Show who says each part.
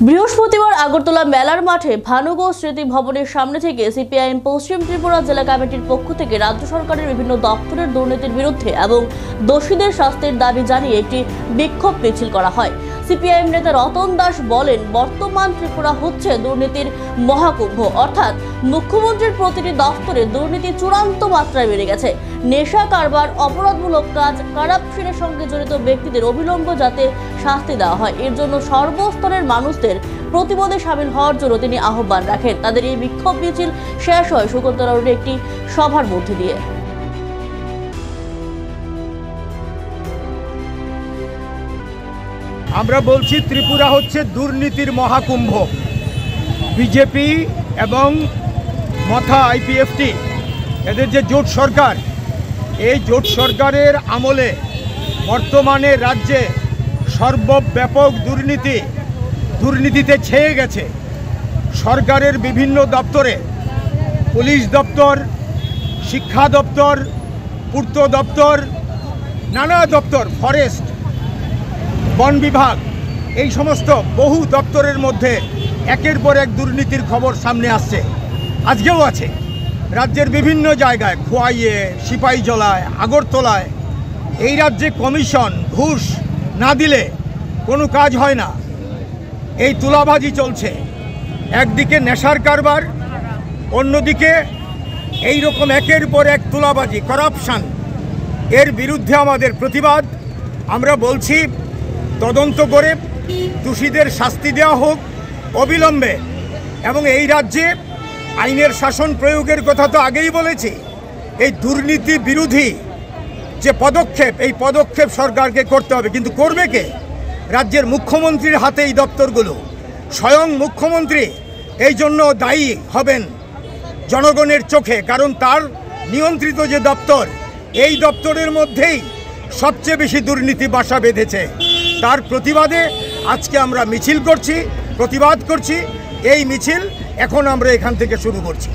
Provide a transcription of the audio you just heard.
Speaker 1: বৃহস্পতিবার আগরতলা মেলার মাঠে ভানুগো স্মৃতি ভবনের সামনে থেকে সিপিআইএম পশ্চিম ত্রিপুরা জেলা কমিটির পক্ষ থেকে রাজ্য সরকারের বিভিন্ন দপ্তরের দুর্নীতির বিরুদ্ধে এবং দোষীদের শাস্তির দাবি জানিয়ে একটি বিক্ষোভ মিছিল করা হয়। সিপিআইএম নেতা রতন দাস বলেন, বর্তমান ত্রিপুরা হচ্ছে দুর্নীতির মহাকুম্ভ, অর্থাৎ মুখ্যমন্ত্রীর প্রতিটি দপ্তরে দুর্নীতি চূড়ান্ত মাত্রায় বেড়ে গেছে। নেশা কারবার, অপরাধমূলক কাজ, কারাপশনের সঙ্গে জড়িত ব্যক্তিদের অবিলম্বে যাতে শাস্তি দেওয়া হয়, এর জন্য সর্বস্তরের মানুষদের প্রতিবাদে সামিল হওয়ার জন্য তিনি আহ্বান রাখেন। তাদের এই বিক্ষোভ মিছিল শেষ হয় শকুন্তলা রোডে একটি সভার মধ্যে দিয়ে।
Speaker 2: আমরা বলছি ত্রিপুরা হচ্ছে দুর্নীতির মহাকুম্ভ। বিজেপি এবং মথা আইপিএফটি এদের যে জোট সরকার, এই জোট সরকারের আমলে বর্তমানে রাজ্যে সর্বব্যাপক দুর্নীতিতে ছেয়ে গেছে। সরকারের বিভিন্ন দপ্তরে, পুলিশ দপ্তর, শিক্ষা দপ্তর, পূর্ত দপ্তর, নানা দপ্তর, ফরেস্ট, বন বিভাগ, এই সমস্ত বহু দপ্তরের মধ্যে একের পর এক দুর্নীতির খবর সামনে আসছে। আজকেও আছে রাজ্যের বিভিন্ন জায়গায়, খোয়াইয়ে, সিপাহীজলায়, আগরতলায়। এই রাজ্যে কমিশন ঘুষ না দিলে কোনো কাজ হয় না। এই তুলাবাজি চলছে, একদিকে নেশার কারবার, অন্যদিকে এই রকম একের পর এক তুলাবাজি, করাপশন। এর বিরুদ্ধে আমাদের প্রতিবাদ। আমরা বলছি তদন্ত করে দোষীদের শাস্তি দেওয়া হোক অবিলম্বে, এবং এই রাজ্যে আইনের শাসন প্রয়োগের কথা তো আগেই বলেছি। এই দুর্নীতি বিরোধী যে পদক্ষেপ, এই পদক্ষেপ সরকারকে করতে হবে, কিন্তু করবে কে? রাজ্যের মুখ্যমন্ত্রীর হাতে এই দপ্তরগুলো। স্বয়ং মুখ্যমন্ত্রী এই জন্য দায়ী হবেন জনগণের চোখে, কারণ তার নিয়ন্ত্রিত যে দপ্তর, এই দপ্তরের মধ্যেই সবচেয়ে বেশি দুর্নীতি বাসা বেঁধেছে। তার প্রতিবাদে আজকে আমরা মিছিল করছি, প্রতিবাদ করছি। এই মিছিল এখন আমরা এখান থেকে শুরু করছি।